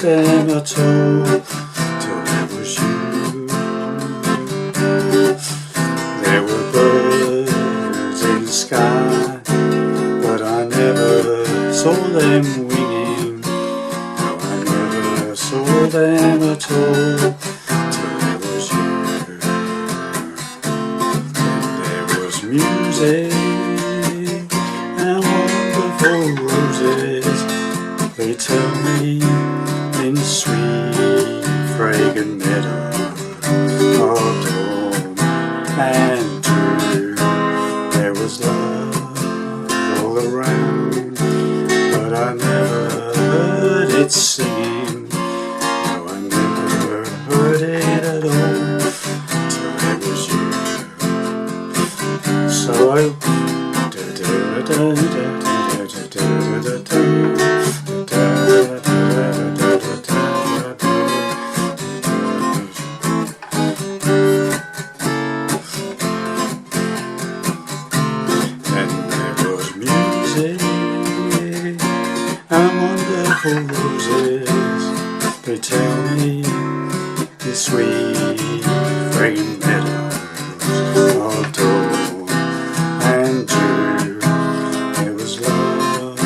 them at all till there was you. There were birds in the sky, but I never saw them winging. No, I never saw them at all till there was you. Then there was music and wonderful roses. They tell me in sweet fragrant meadows of dawn and true. There was love all around, but I never heard it singing. No, I never heard it at all till there was you. So I and wonderful roses, they tell me the sweet fragrant meadows of dawn and dew. There was love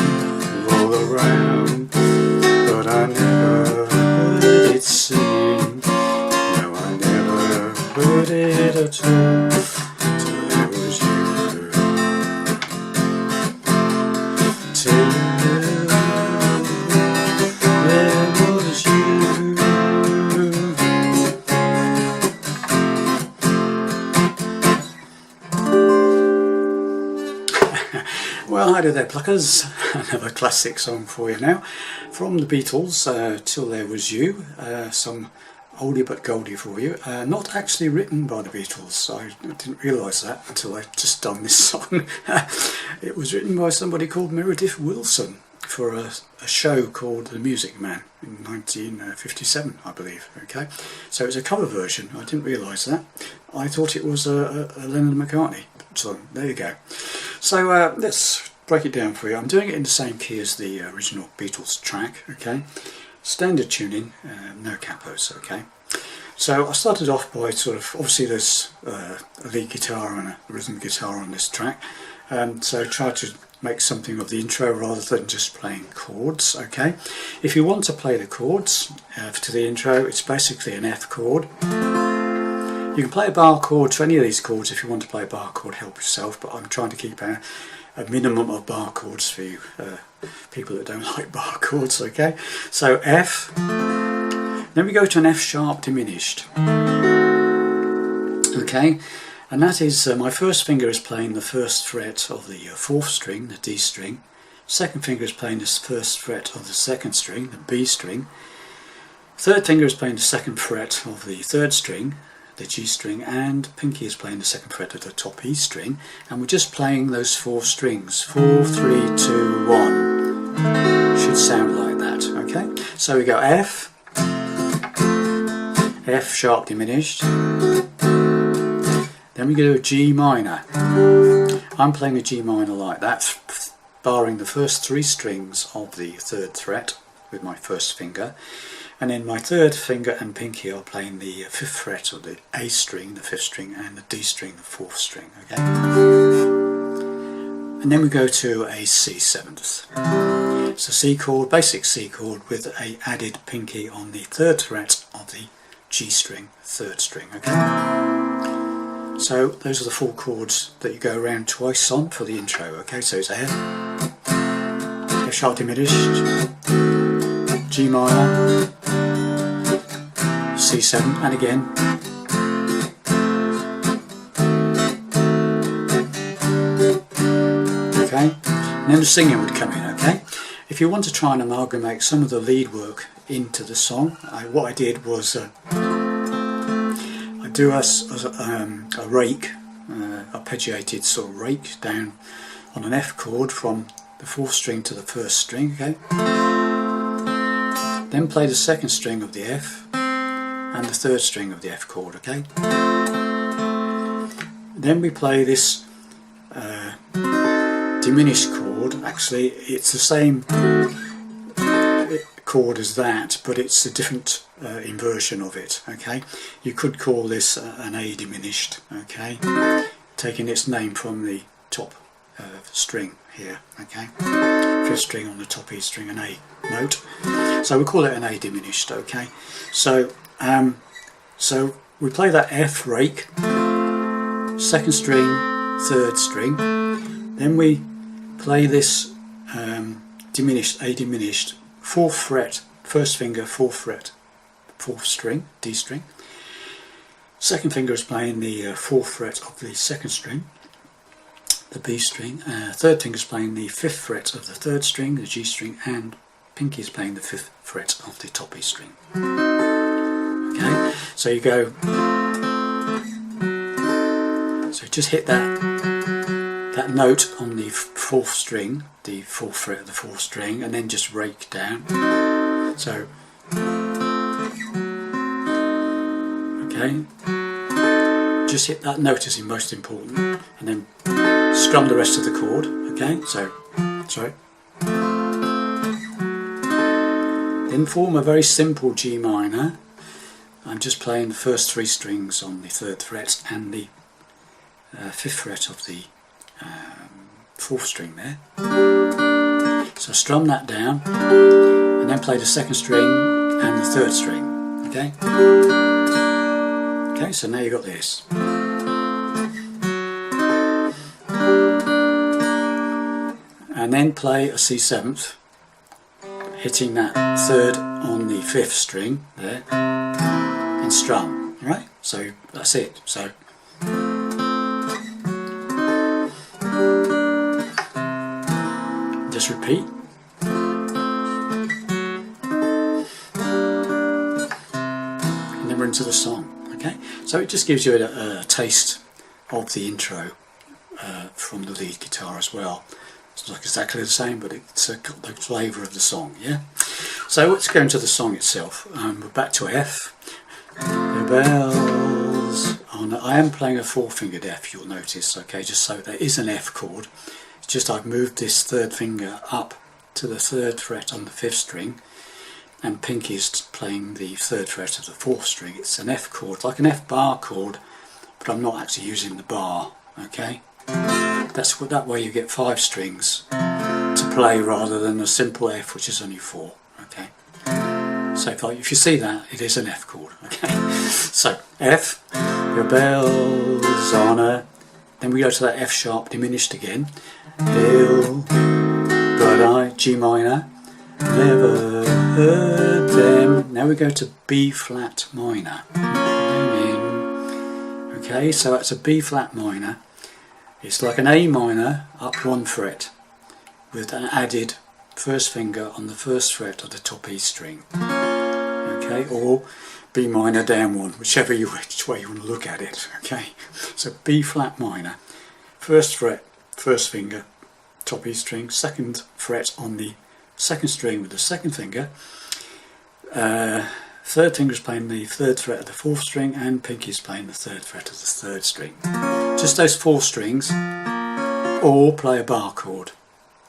all around, but I never heard it sing. No, I never heard it at all till there was you. Till well, hi there pluckers, another classic song for you now from the Beatles, Till There Was You, some oldie but goldie for you, not actually written by the Beatles. I didn't realise that until I just done this song. It was written by somebody called Meredith Willson for a show called The Music Man in 1957, I believe. Okay, so it's a cover version. I didn't realise that. I thought it was a Lennon McCartney song. There you go. So let's break it down for you. I'm doing it in the same key as the original Beatles track. Okay, standard tuning, no capos. Okay, so I started off by sort of, obviously there's a lead guitar and a rhythm guitar on this track, so try to make something of the intro rather than just playing chords. Okay, if you want to play the chords to the intro, it's basically an F chord. You can play a bar chord to any of these chords. If you want to play a bar chord, help yourself, but I'm trying to keep a minimum of bar chords for you people that don't like bar chords. Okay, so F, then we go to an F sharp diminished. Okay, and that is my first finger is playing the first fret of the fourth string, the D string. Second finger is playing the first fret of the second string, the B string. Third finger is playing the second fret of the third string, the G string, and pinky is playing the second fret of the top E string, and we're just playing those four strings. 4, 3, 2, 1. Should sound like that. Okay, so we go F, F sharp diminished, then we go to a G minor. I'm playing a G minor like that, barring the first three strings of the third fret with my first finger. And then my third finger and pinky are playing the fifth fret of the A string, the fifth string, and the D string, the fourth string. Okay, and then we go to a C seventh. It's a C chord, basic C chord, with a added pinky on the third fret of the G string, third string. Okay, so those are the four chords that you go around twice on for the intro. Okay, so it's F, F sharp diminished, G minor, C7, and again. Okay, and then the singing would come in. Okay, if you want to try and amalgamate some of the lead work into the song, what I did was I do a rake, arpeggiated sort of rake down on an F chord from the fourth string to the first string. Okay, then play the second string of the F and the third string of the F chord. Okay, then we play this diminished chord. Actually it's the same, chord as that, but it's a different inversion of it. Okay, you could call this an A diminished. Okay, taking its name from the top string here. Okay, fifth string on the top E string, an A note. So we call it an A diminished. Okay, so so we play that F rake, second string, third string, then we play this diminished, A diminished, fourth fret, first finger, fourth fret, fourth string, D string. Second finger is playing the fourth fret of the second string, the B string. Third finger is playing the fifth fret of the third string, the G string, and pinky is playing the fifth fret of the top E string. Okay, so you go, so just hit that note on the fourth string, the fourth fret of the fourth string, and then just rake down. So, okay, just hit that note is most important, and then strum the rest of the chord. Okay, so, sorry. Then form a very simple G minor. I'm just playing the first three strings on the third fret and the fifth fret of the fourth string there. So strum that down and then play the second string and the third string. Okay? Okay, so now you've got this. And then play a C7th, hitting that third on the fifth string there, and strum. Alright? So that's it. So just repeat. And then we're into the song. Okay? So it just gives you a taste of the intro from the lead guitar as well. It's not exactly the same, but it's got the flavour of the song, yeah? So let's go into the song itself. We're back to F. The bells on. I am playing a four-fingered F, you'll notice, okay? Just so there is an F chord. It's just I've moved this third finger up to the third fret on the fifth string, and pinky's playing the third fret of the fourth string. It's an F chord, like an F bar chord, but I'm not actually using the bar, okay? That's what, that way you get 5 strings to play rather than a simple F, which is only 4. Okay. So if you see that, it is an F chord. Okay. So F, your bells on a. Then we go to that F sharp diminished again. Hill, but I G minor never heard them. Now we go to B flat minor. Okay, so that's a B flat minor. It's like an A minor up 1 fret with an added first finger on the first fret of the top E string. Okay, or B minor down 1, which way you want to look at it. Okay, so B flat minor, first fret, first finger, top E string, second fret on the second string with the second finger, third finger is playing the third fret of the fourth string, and pinky is playing the third fret of the third string. Just those 4 strings, or play a bar chord.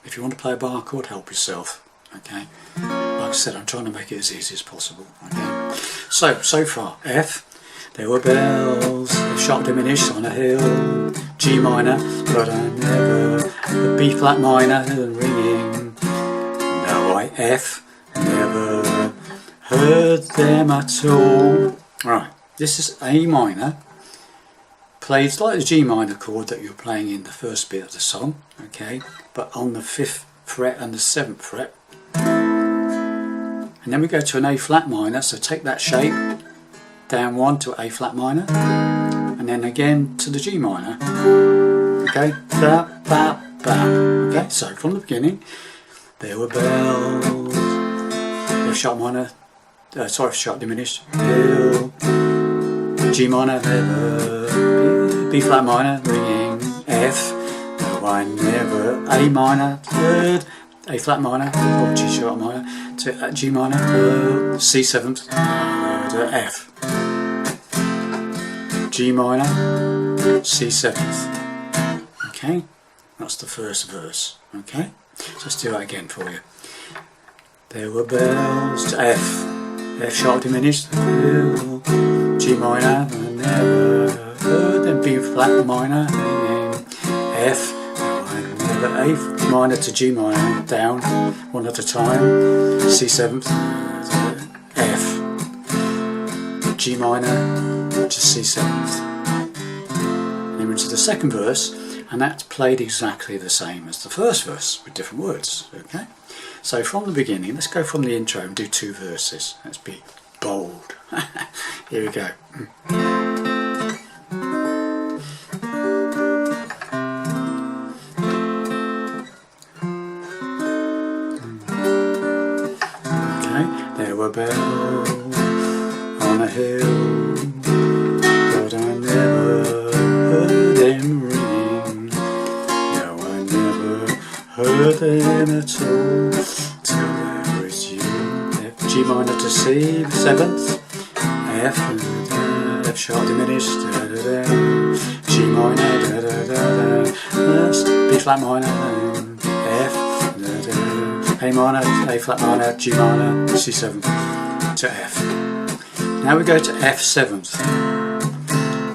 If you want to play a bar chord, help yourself. Okay, like I said, I'm trying to make it as easy as possible. Okay, so far F. There were bells, sharp diminished on a hill. G minor, but I never. The B flat minor ringing. No, I F never heard them at all. Right, this is A minor, played like the G minor chord that you're playing in the first bit of the song, okay, but on the 5th fret and the 7th fret. And then we go to an A flat minor, so take that shape, down 1 to A flat minor, and then again to the G minor. Okay, ba, ba, ba. Okay, so from the beginning, there were bells, F sharp minor, sharp diminished, Hill, G minor, never, B flat minor, ringing, F, no I never, A minor, third, A flat minor, or G sharp minor, to G minor, C7th, F, G minor, C7th. Okay, that's the first verse. Okay, so let's do that again for you. there were bells to F. F sharp diminished, G minor, and never heard, then B flat minor, F, never A minor to G minor, down, one at a time, C seventh, F, G minor to C seventh. Then into the second verse, and that's played exactly the same as the first verse with different words. Okay, so from the beginning, let's go from the intro and do 2 verses. Let's be bold. Here we go. Okay, there were bells on a hill, but I never heard them ringing. No, I never heard them at all till there was you. F, G minor to C, 7th, F, F sharp diminished, da, da, da, G minor, da, da, da, da, B flat minor, F, da, da, A minor, A flat minor, G minor, C7 to F. Now we go to F7th.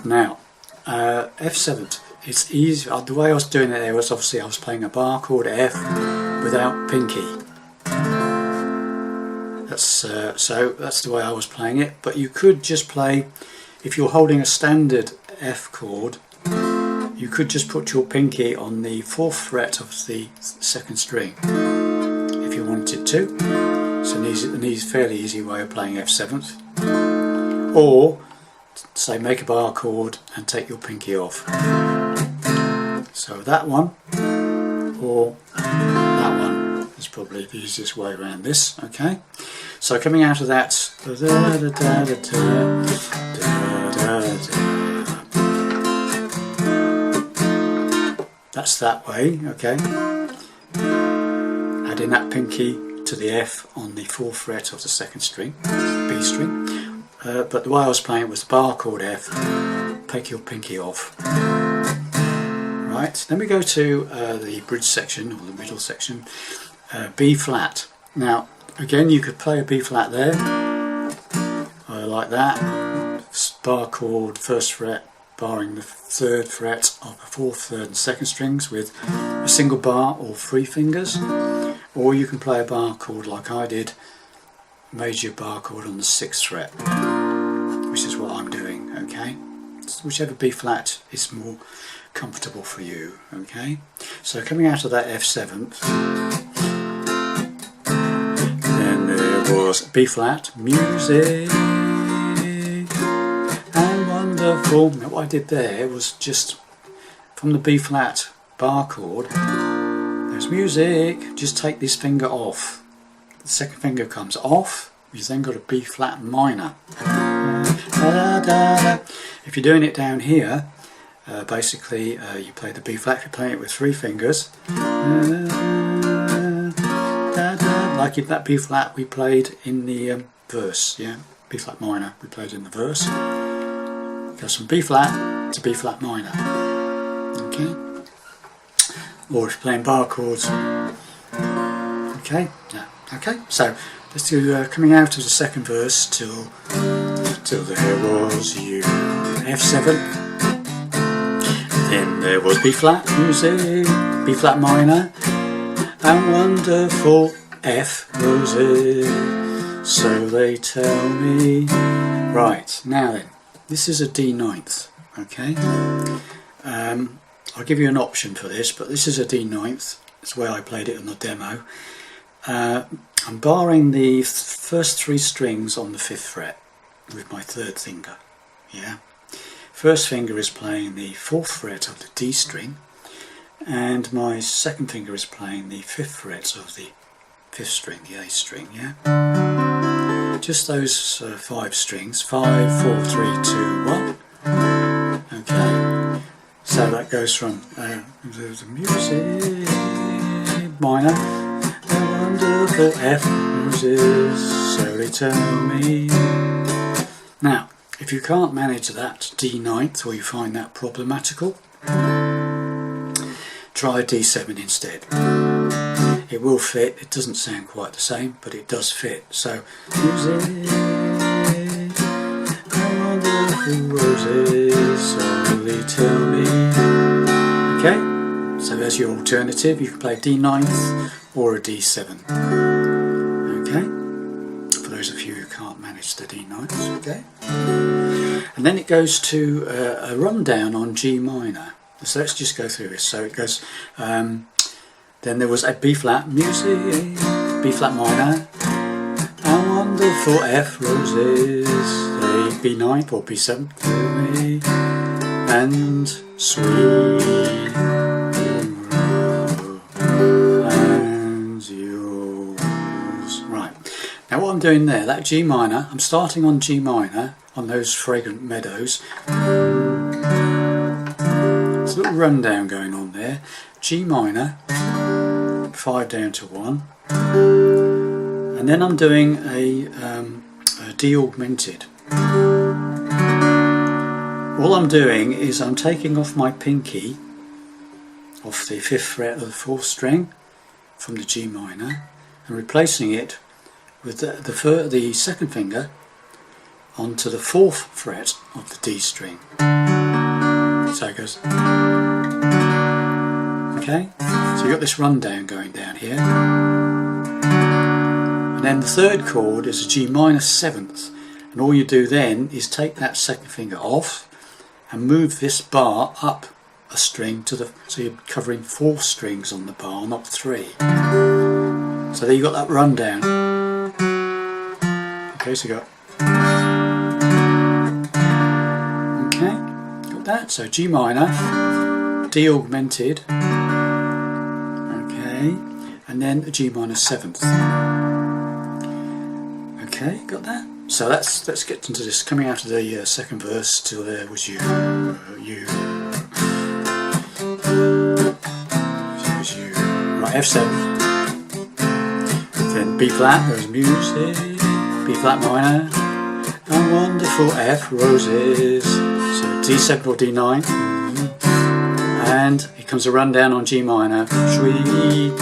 Now, F7th, it's easy. The way I was doing it there was obviously I was playing a bar chord F without pinky. So that's the way I was playing it. But you could just play, if you're holding a standard F chord, you could just put your pinky on the 4th fret of the 2nd string if you wanted to. It's an fairly easy way of playing F7th. Or say make a bar chord and take your pinky off. So that one or that one is probably the easiest way around this. Okay, so coming out of that, that's that way. Okay, adding that pinky to the F on the 4th fret of the 2nd string, B string. But the way I was playing it was the bar chord F, take your pinky off. Right, then we go to the bridge section, or the middle section, B flat. Now, again, you could play a B flat there, like that, bar chord 1st fret, barring the 3rd fret of the 4th, 3rd and 2nd strings with a single bar or 3 fingers, or you can play a bar chord like I did, major bar chord on the 6th fret, which is what I'm doing. Okay, whichever B flat is more comfortable for you. Okay, so coming out of that F7th, then there was B flat, music and wonderful. Now what I did there was just from the B flat bar chord, there's music, just take this finger off. The 2nd finger comes off, you've then got a B flat minor. If you're doing it down here, basically you play the B flat, if you're playing it with 3 fingers, like in that B flat we played in the verse, yeah, B flat minor we played in the verse. It goes from B flat to B flat minor. Okay, or if you're playing bar chords. Okay, yeah. Okay, so let's do coming out of the 2nd verse till there was you. F7. Then there was B flat music, B flat minor, and wonderful F roses. So they tell me. Right, now then, this is a D9th. Okay, I'll give you an option for this, but this is a D9th. That's the way I played it on the demo. I'm barring the first 3 strings on the 5th fret with my 3rd finger. Yeah, 1st finger is playing the 4th fret of the D string, and my 2nd finger is playing the 5th fret of the 5th string, the A string. Yeah, just those 5 strings, 5, 4, 3, 2, 1. Okay, so that goes from the music minor. Wonderful F roses, so they tell me. Now, if you can't manage that D9th, or you find that problematical, try D7 instead. it will fit. It doesn't sound quite the same, but it does fit. So music, wonderful roses, slowly tell me. Okay, so there's your alternative. You can play a D9 or a D7. Okay, for those of you who can't manage the D9s. Okay, and then it goes to a rundown on G minor. So let's just go through this. So it goes, then there was a B flat, music, B flat minor, and wonderful F roses, a B9 or B7, and sweet and yours. Right, now what I'm doing there, that G minor, I'm starting on G minor, on those fragrant meadows. There's a little rundown going on there. G minor, 5 down to 1, and then I'm doing a D augmented. All I'm doing is I'm taking off my pinky off the 5th fret of the 4th string from the G minor and replacing it with the 2nd finger onto the 4th fret of the D string. So it goes. Okay, so you've got this rundown going down here, and then the 3rd chord is a G minor 7th, and all you do then is take that 2nd finger off and move this bar up a string to the, so you're covering 4 strings on the bar, not 3. So there you got that rundown. Okay, so you got, okay, got that. So G minor, D augmented. And then a G minor 7th. Okay, got that? So let's get into this. Coming out of the 2nd verse, till there was you. Was you. Right, F7. Then B flat, there's music. B flat minor. And wonderful F roses. So D7 or D9. And here comes a rundown on G minor, sweet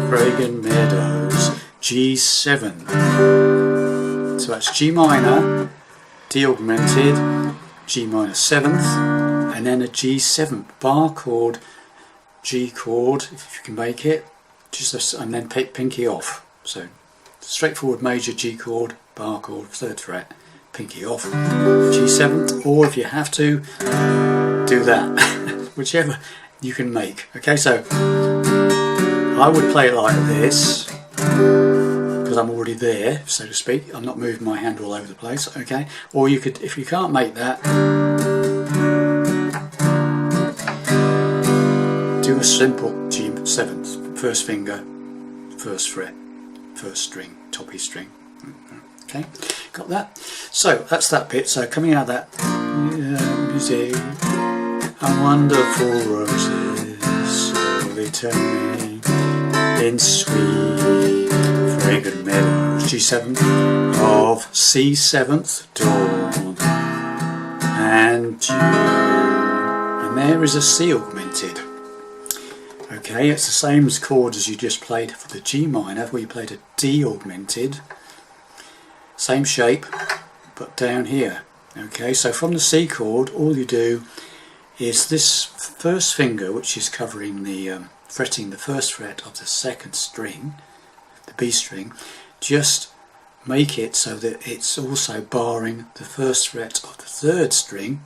fragrant meadows, G7. So that's G minor, D augmented, G minor 7th, and then a G7 bar chord, G chord, if you can make it, and then pick pinky off. So straightforward major G chord, bar chord, 3rd fret, pinky off, G7, or if you have to, do that, whichever you can make. Okay, so I would play it like this because I'm already there, so to speak. I'm not moving my hand all over the place. Okay, or you could, if you can't make that, do a simple G7, 1st finger, 1st fret, 1st string, toppy string. Okay, got that? So that's that bit. So coming out of that music. And wonderful roses slowly tell me in sweet fragrant meadows, G7 of C7th dawn and June, and there is a C augmented. Okay, it's the same as chord as you just played for the G minor, where you played a D augmented, same shape but down here. Okay, so from the C chord all you do is this 1st finger, which is covering the fretting the 1st fret of the 2nd string, the B string, just make it so that it's also barring the 1st fret of the 3rd string.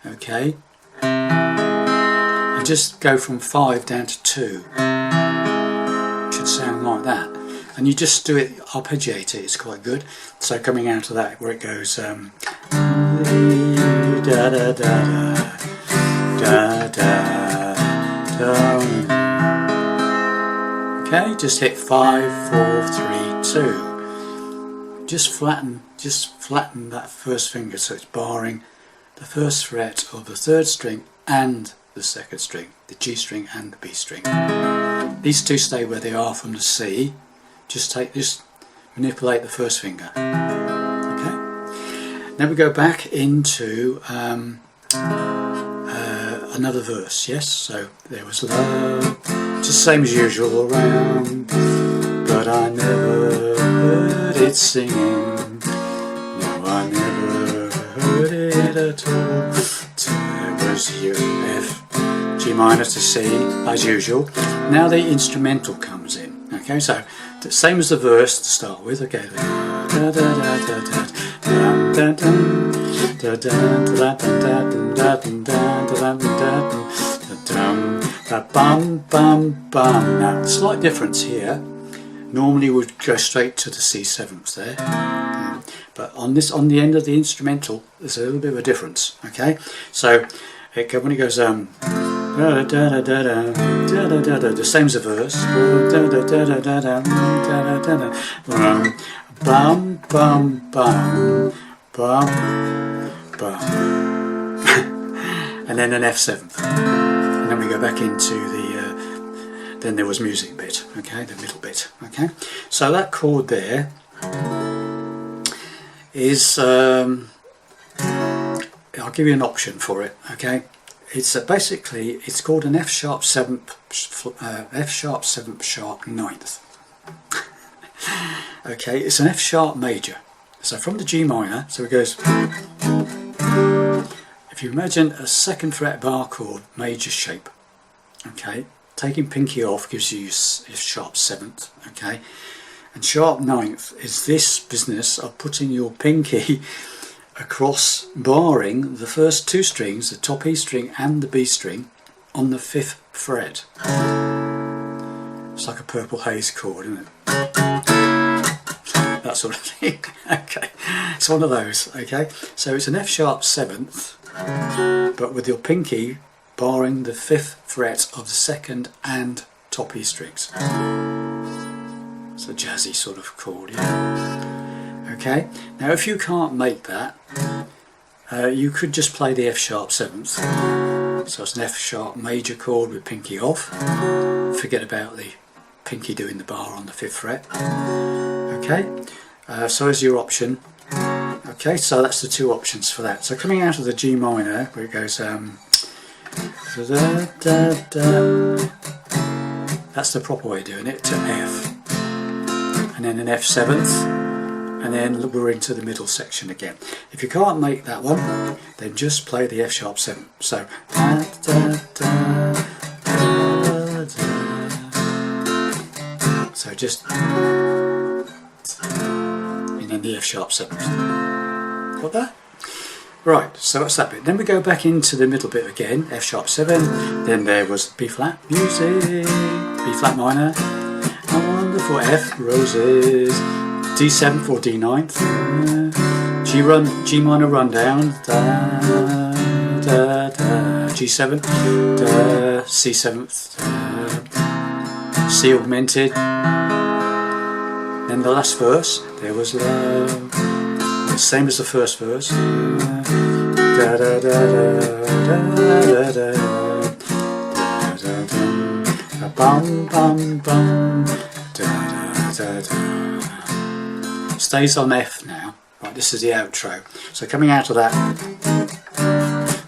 Okay, and just go from 5 down to 2. It should sound like that, and you just do it, arpeggiate it, it's quite good. So coming out of that, where it goes da da da da. Da, da, da. Okay, just hit 5, 4, 3, 2. Just flatten that 1st finger so it's barring the 1st fret of the 3rd string and the 2nd string, the G string and the B string. These two stay where they are from the C. Just manipulate the 1st finger. Okay. Now we go back into another verse, yes, so there was love, just same as usual around but I never heard it singing. No, I never heard it at all. Till it was you. F, G minor to C, as usual. Now the instrumental comes in. Okay, so the same as the verse to start with. Okay, da da da da da da da da bum bum bum. Now, slight difference here. Normally we'd go straight to the C7th there, but on the end of the instrumental, there's a little bit of a difference. Okay, so when it goes the same as the verse, bum bum bum bum bum, and then an F7th, and then we go back into the then there was music bit, okay, the middle bit. Okay, so that chord there is I'll give you an option for it. Okay, it's basically it's called an F sharp 7th sharp 9th. Okay, it's an F sharp major. So from the G minor, so it goes. If you imagine a 2nd fret bar chord, major shape. Okay, taking pinky off gives you F sharp 7th. Okay, and sharp 9th is this business of putting your pinky across, barring the first 2 strings, the top E string and the B string, on the 5th fret. It's like a Purple Haze chord, isn't it? That sort of thing. Okay, it's one of those. Okay, so it's an F sharp 7th, but with your pinky barring the 5th fret of the 2nd and top E strings. It's a jazzy sort of chord, yeah. Okay, now if you can't make that, you could just play the F sharp 7th. So it's an F sharp major chord with pinky off. Forget about the pinky doing the bar on the 5th fret. Okay, so is your option. Okay, so that's the 2 options for that. So coming out of the G minor, where it goes that's the proper way of doing it, to F, and then an F7th, and then we're into the middle section again. If you can't make that one, then just play the F sharp 7th. So so just, and then the F sharp 7th. Got that? Right, so that's that bit. Then we go back into the middle bit again, F sharp 7, then there was B flat music, B flat minor, a wonderful F, roses, D7th or D9th, G minor rundown, da, da, da, G7, da, C7th, da, C augmented, then the last verse, there was love, the same as the first verse, da da da da da da da, bum bum bum, da da da. Stays on F now. Right, this is the outro. So coming out of that,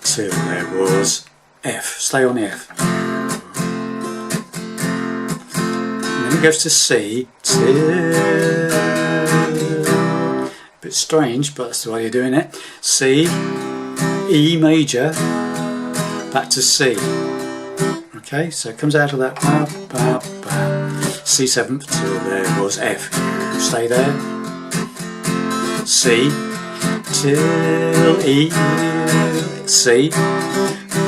till there was F. Stay on the F. And then it goes to C. Till. Bit strange, but that's the way you're doing it. C, E major, back to C. Okay, so it comes out of that C7th till there was F. Stay there. C till E, C.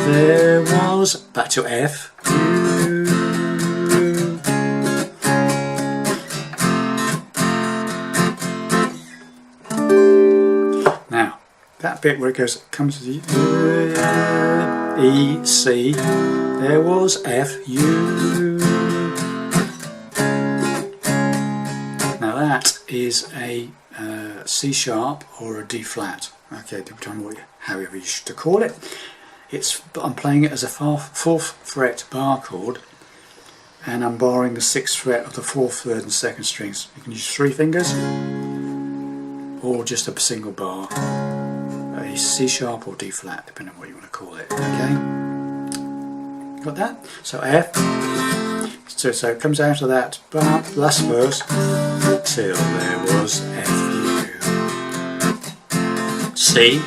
There was back to F. That bit where it goes, comes to the E, C, there was F, U. Now that is a C sharp or a D flat. Okay, depending on however you should call it. I'm playing it as a 4th fret bar chord, and I'm barring the 6th fret of the 4th, 3rd and 2nd strings. You can use 3 fingers or just a single bar. A C sharp or D flat, depending on what you want to call it. Okay, got that? So F, So it comes out of that last verse. Till there was F, U, C,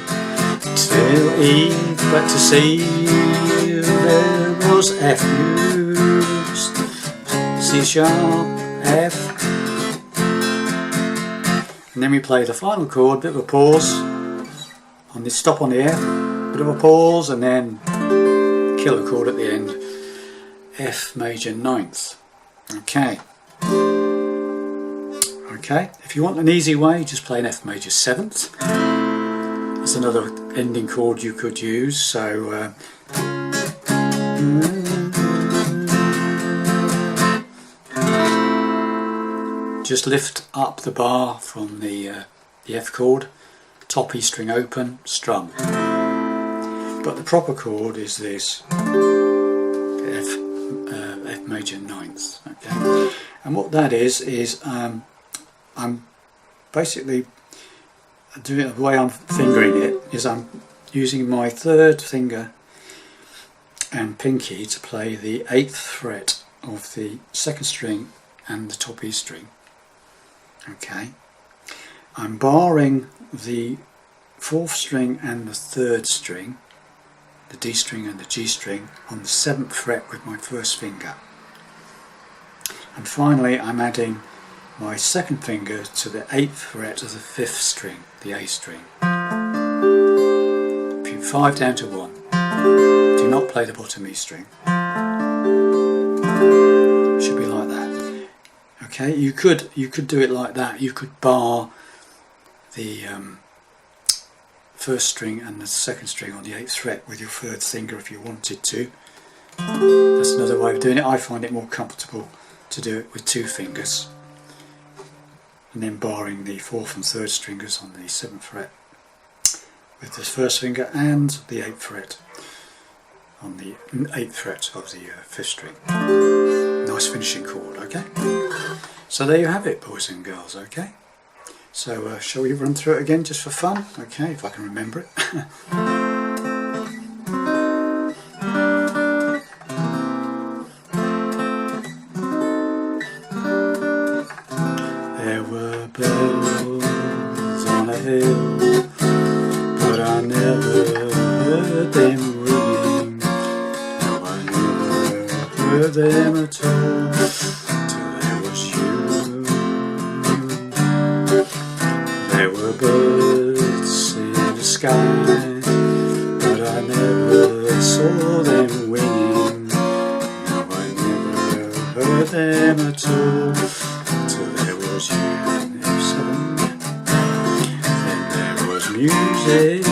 till E, back to C. There was F, U, C sharp, F. And then we play the final chord, bit of a pause on the stop on the F, bit of a pause, and then killer chord at the end, F major ninth. Okay. Okay, if you want an easy way, just play an F major seventh. That's another ending chord you could use. So just lift up the bar from the F chord, top E string open, strum. But the proper chord is this, F major ninth. Okay, and what that is I'm basically doing it, the way I'm fingering it is I'm using my third finger and pinky to play the 8th fret of the 2nd string and the top E string. Okay, I'm barring the 4th string and the 3rd string, the D string and the G string, on the 7th fret with my first finger. And finally I'm adding my 2nd finger to the 8th fret of the 5th string, the A string. 5 down to 1. Do not play the bottom E string. Should be like that. Okay, you could do it like that. You could bar the 1st string and the 2nd string on the 8th fret with your 3rd finger if you wanted to. That's another way of doing it. I find it more comfortable to do it with 2 fingers, and then barring the 4th and 3rd stringers on the 7th fret with the 1st finger and the 8th fret on the 8th fret of the 5th string. Nice finishing chord, okay? So there you have it, boys and girls, okay? So shall we run through it again just for fun? Okay, if I can remember it. There were bells on a hill, but I never heard them ringing. No, I never heard them at all, till there was you. There were birds in the sky, but I never saw them winging. No, I never heard them at all, till there was you. Then there was music